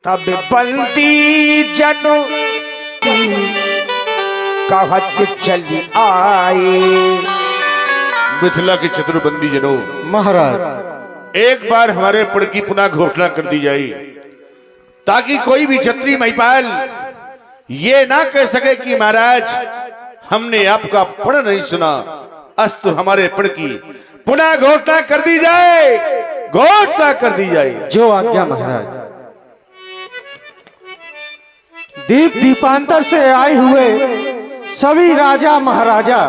तब बंदी जन कहत चली आए। मिथिला के चतुर्बंदी जनों, महाराज एक बार हमारे पड़ की पुनः घोषणा कर दी जाए ताकि कोई भी छत्री महिपाल ये ना कह सके कि महाराज हमने आपका पढ़ नहीं सुना। अस्तु हमारे पढ़ की पुनः घोषणा कर दी जाए, घोषणा कर दी जाए। जो आज्ञा महाराज। दीप दीपांतर से आए हुए सभी राजा महाराजा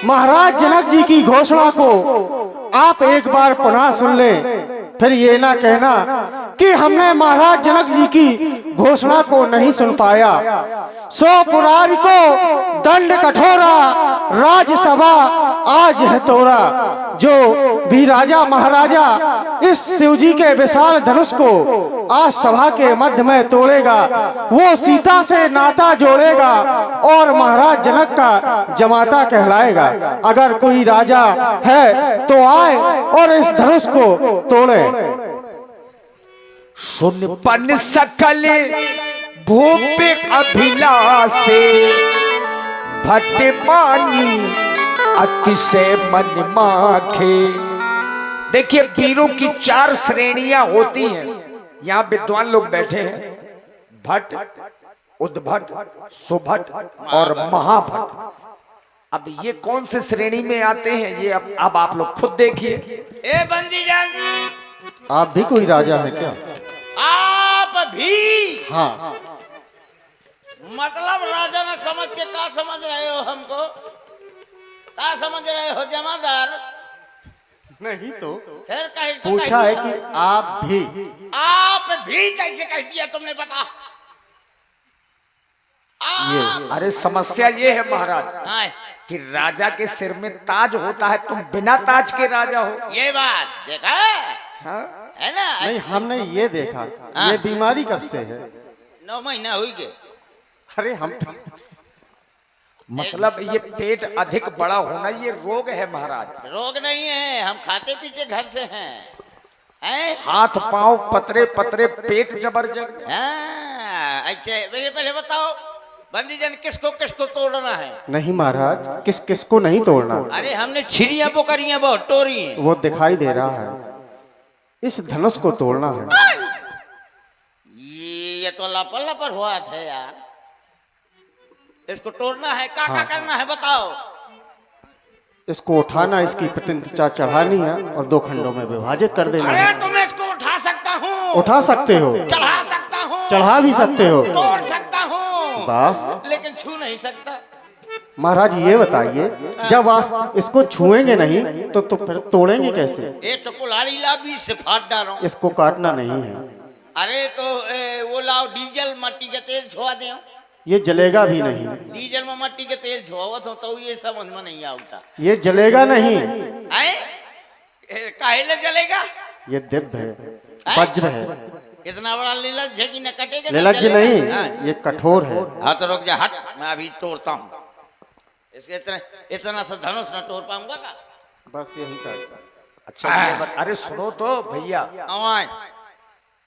महाराज जनक जी की घोषणा को आप एक बार पुनः सुन लें, फिर ये ना कहना कि हमने महाराज जनक जी की घोषणा को नहीं सुन पाया। सो पुरारी को दंड कठोरा, राज्यसभा आज है तोड़ा। जो भी राजा महाराजा इस शिवजी के विशाल धनुष को आज सभा के मध्य में तोड़ेगा, वो सीता से नाता जोड़ेगा और महाराज जनक का जमाता कहलाएगा। अगर कोई राजा है तो आए और इस धनुष को तोड़े। सुन पन सकल भूप अभिलाषे, भट्ट मानी अतिशय मन माखे। देखिए वीरों की 4 श्रेणियां होती हैं। यहाँ विद्वान लोग बैठे हैं, भट्ट, उद्भट, सुभट और महाभट्ट। अब ये कौन से श्रेणी में आते हैं ये अब आप लोग खुद देखिए। ए बंदीजन, आप भी कोई राजा है क्या? आप भी? हाँ। मतलब राजा ने समझ के क्या समझ रहे हो हमको? क्या समझ रहे हो जमादार? नहीं तो फिर कह पूछा है कि आप भी। आप भी कैसे कह दिया तुमने? बता। ये अरे समस्या ये है महाराज हाँ, कि राजा के सिर में ताज होता है, तुम बिना ताज के राजा हो। ये बात देखा है? हाँ? है ना? नहीं, हमने ये देखा। हाँ। ये बीमारी कब से है? 9 महीना हुई गए। अरे हम मतलब ये पेट अधिक बड़ा होना ये रोग है महाराज। रोग नहीं है, हम खाते पीते घर से हैं। हैं? हाथ पांव पतरे पतरे, पेट जबरदस्त। हाँ, अच्छा पहले बताओ बंदीजन किसको किसको तोड़ना है? नहीं महाराज, किस किस को नहीं तोड़ना। अरे हमने छिरियां बोकरियां बहुत तोड़ी हैं। वो दिखाई दे रहा है। इस धनुष को तोड़ना है। ये तो लपर लपर हुआ था यार। इसको तोड़ना है, क्या क्या करना है बताओ? इसको उठाना, इसकी प्रतिष्ठा चढ़ानी है और 2 खंडों में विभाजित कर देना अरे है। तो मैं इसको उठा सकता हूँ, उठा सकते हो, चढ़ा सकता हूँ, चढ़ा भी सकते हो। तोड़ सकता हूँ, वाह। लेकिन छू नहीं सकता। महाराज ये बताइए, जब आप इसको छुएंगे नहीं तो फिर तोड़ेंगे कैसे? ये तो कुल्हाड़ी ला, बीच से फाड़ डालो। इसको काटना नहीं है। अरे तो वो लाओ डीजल मट्टी का तेल छुआ दे। ये जलेगा भी नहीं। डीजल में मट्टी के तेल छुआवत हो तो ये समझ में नहीं आता। ये जलेगा नहीं। काहे ले जलेगा? ये दिव्य है, वज्र है। इतना बड़ा लीलज है कि न कटेगा न नीलज जलेगा। नहीं, हाँ। ये कठोर है। हाँ तो रुक जा, हट, मैं अभी तोड़ता हूँ इसके। इतना सा धनुष न तोड़ पाऊंगा का? बस यही तक। अच्छा अरे सुनो तो भैया।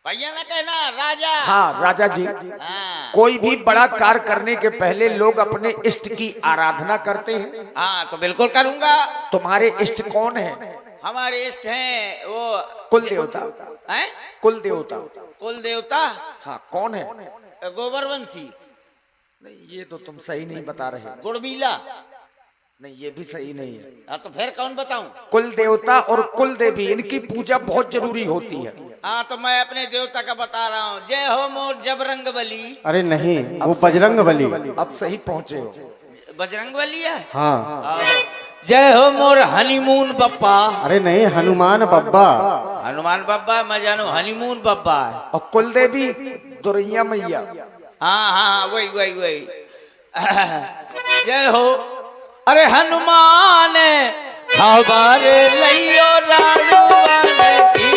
भैया ना कहना राजा। हाँ राजा जी, हाँ। कोई भी बड़ा कार्य करने के पहले लोग अपने इष्ट की आराधना करते हैं। हाँ तो बिल्कुल करूंगा। तुम्हारे इष्ट कौन है? हमारे इष्ट हैं वो कुल देवता। हैं? कुल देवता। कुल देवता? हाँ कौन है? गोबरवंशी। नहीं ये तो तुम सही नहीं बता रहे। गुड़बीला? नहीं ये भी सही नहीं है। हाँ तो फिर कौन बताऊं? कुल देवता और कुल देवी, इनकी पूजा बहुत जरूरी होती है। हाँ तो मैं अपने देवता का बता रहा हूँ। जय हो मोर जबरंग बली। अरे नहीं, वो बजरंग बली। अब सही पहुंचे हो। बजरंग बली है? हाँ। जय हो मोर हनीमून बप्पा। अरे नहीं, हनुमान बब्बा। हनुमान बब्बा मैं जानू, हनीमून बब्बा है। और कुल देवी दुरैया मैया। हाँ हाँ वही वही वही। जय हो अरे हनुमान खबर लियो रानुवन की।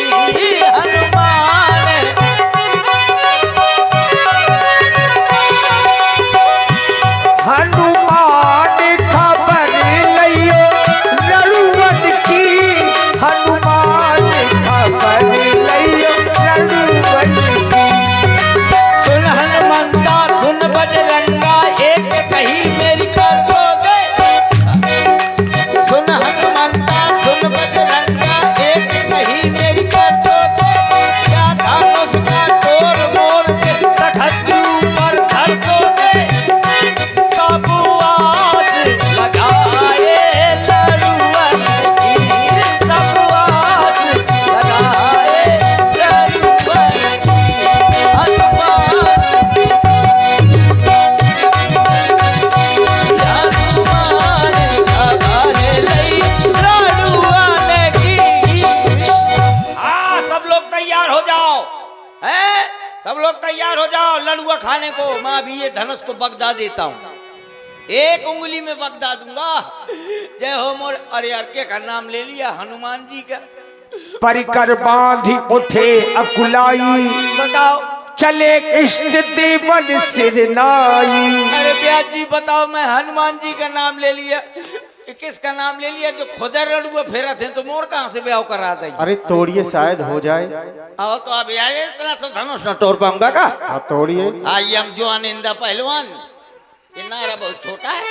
हनुमान हनुमान खबर लियो रणवन की। हनुमान खबर लियो रणवन की। सब लोग तैयार हो जाओ लड़ुआ खाने को। मैं अभी ये धनुष को बगदा देता हूँ, एक उंगली में बगदा दूंगा। जय हो मोर। अरे यार के का नाम ले लिया, हनुमान जी का। परिकर बांधी उठे अकुलाई, बताओ। चले इष्ट देवन सिरनाई। अरे ब्याज जी बताओ, मैं हनुमान जी का नाम ले लिया, किसका नाम ले लिया? जो खुद लड़ुआ फेरा थे तो मोर कहाँ से ब्याह करा दे? अरे तोड़िए शायद हो जाए। आओ तो अभी आए, इतना सा धनुष न तोड़ पाऊंगा का? हाँ तोड़िए। आई एम जवान इन द पहलवान। ये नारा बहुत छोटा है।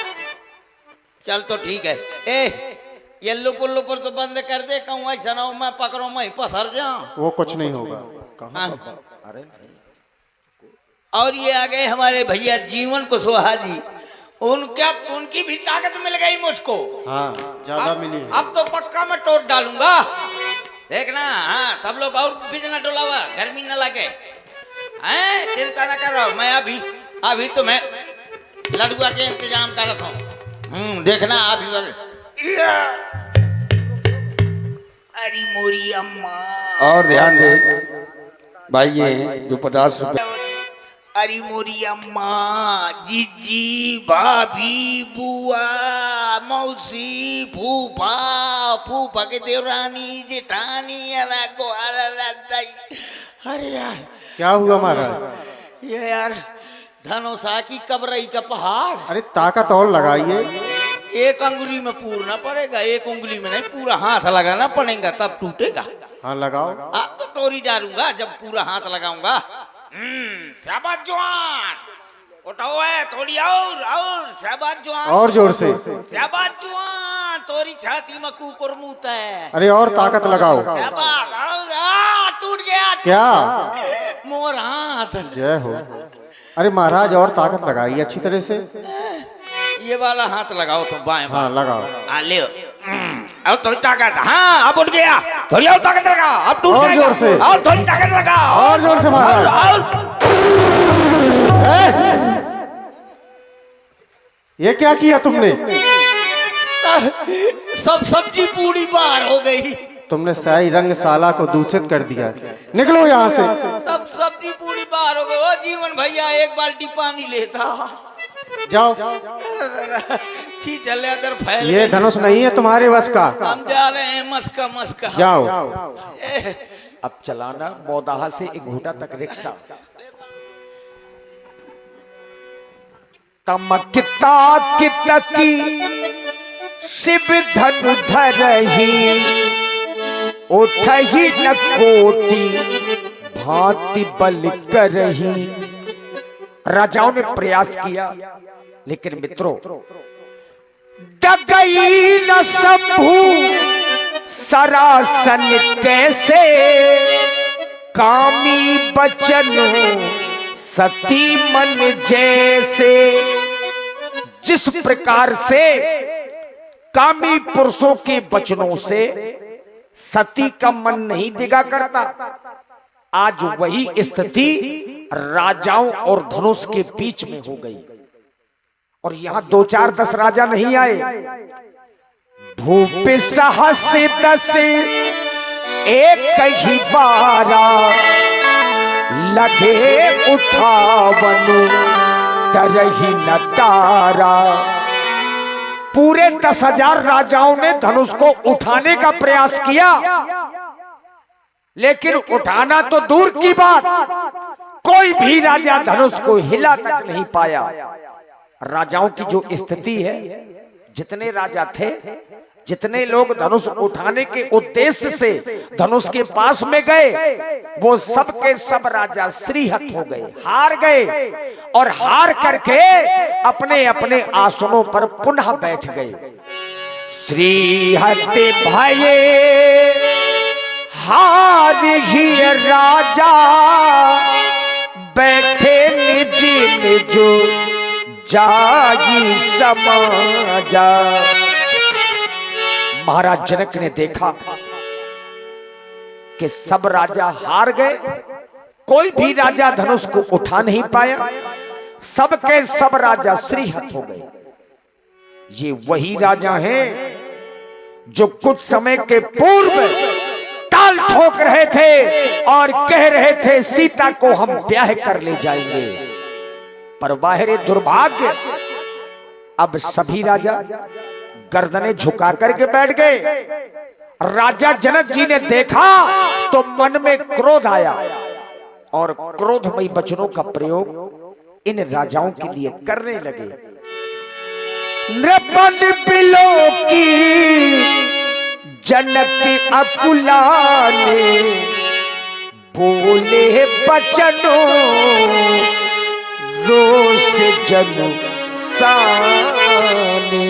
चल तो ठीक है। ए येल्लो पुल्लो पर तो बंद कर दे, कहूँ ऐसा ना हो मैं पकड़ो मैं पसर जाऊं। वो कुछ नहीं होगा। हाँ। और ये आ गए हमारे भैया जीवन कुशवाहा जी। उनकी भी ताकत मिल गई मुझको। हाँ ज्यादा मिली है। अब तो पक्का मैं तोड़ डालूंगा, देखना। हाँ सब लोग और बिजना टोला हुआ, गर्मी न लगे। हैं चिंता न कर रहा हूँ मैं। अभी तो मैं लड़ुआ के इंतजाम कर रहा हूँ। देखना अभी। अरे मोरी अम्मा। और ध्यान दे भाई, ये जो 50 रुपए। अरे मोरी अम्मा, जीजी, भाभी, बुआ, मौसी, फूफा, फूफा के देवरानी, जेठानी, अरे दाई। अरे यार क्या हुआ महाराज? ये यार धनोषा की कबरई का पहाड़। अरे ताकत और लगाइए। एक अंगुली में पूरना पड़ेगा, एक उंगली में नहीं, पूरा हाथ लगाना पड़ेगा तब टूटेगा। हाँ लगाओ। अब तो तोड़ी डालूंगा जब पूरा हाथ लगाऊंगा। शाबाश जवान, उठाओ है थोड़ी और शाबाश जवान, और जोर से। शाबाश जवान, तोरी छाती में कुकुर मुता है। अरे और ताकत लगाओ। शाबाश। और टूट गया क्या? मोर हाथ। जय हो। अरे महाराज और ताकत लगाइए अच्छी तरह से। ये वाला हाथ लगाओ तो बाएं। हाँ लगाओ। ले अब थोड़ी ताकत। हाँ अब उठ गया, थोड़ी और ताकत लगा। अब टूट और जाएगा। जोर से। और थोड़ी ताकत लगा। और जोर से महाराज। ये क्या किया तुमने? सब सब्जी पूरी बाहर हो गई। तुमने शाही रंगशाला को दूषित कर दिया। निकलो यहाँ से। सब सब्जी पूरी बाहर हो गई। ओ जीवन भैया एक बाल्टी पानी लेता। जाओ। छी चले अदर फैल ये गई। धनुष नहीं है तुम्हारे बस का। हम जा रहे हैं मस्का मस्का। जाओ। अब चलाना बौदाहा से एक घूटा तक रिक्शा। तमकता कितकी शिव धनु धरही, उठही न कोटि भांति बल करही। राजाओं ने प्रयास किया, लेकिन मित्रों डगई न शंभु सरासन कैसे, कामी बचन सती मन जैसे। जिस प्रकार से कामी पुरुषों के वचनों से सती का मन नहीं डिगा करता, आज वही स्थिति राजाओं और धनुष के बीच में हो गई। और यहां 2 4 10 राजा नहीं आए, भूप सहस 10 एक ही 12 लगे उठावन तरही न तारा। पूरे 10,000 राजाओं ने धनुष को उठाने का प्रयास किया, लेकिन उठाना तो दूर की बात, कोई भी राजा धनुष को हिला तक नहीं पाया। राजाओं की जो स्थिति है, जितने राजा थे, जितने लोग धनुष उठाने के उद्देश्य से धनुष के पास में गए, वो सब के सब राजा श्रीहत हो गए, हार गए। और हार करके अपने अपने आसनों पर पुनः बैठ गए। श्रीहत भये हार ही राजा, बैठे निज निज जागी समाजा। महाराज जनक ने देखा कि सब राजा हार गए, कोई भी राजा धनुष को उठा नहीं पाया, सबके सब राजा श्रीहत हो गए। ये वही राजा हैं जो कुछ समय के पूर्व ताल ठोक रहे थे और कह रहे थे सीता को हम ब्याह कर ले जाएंगे। पर बाहरे दुर्भाग्य, अब सभी राजा गर्दनें झुका करके बैठ गए। राजा जनक जी ने देखा तो मन में क्रोध आया और क्रोधमयी वचनों का प्रयोग इन राजाओं के लिए करने लगे। नृपन बिलो की जनक अकुलाने बोले बचनों रोष जन साने।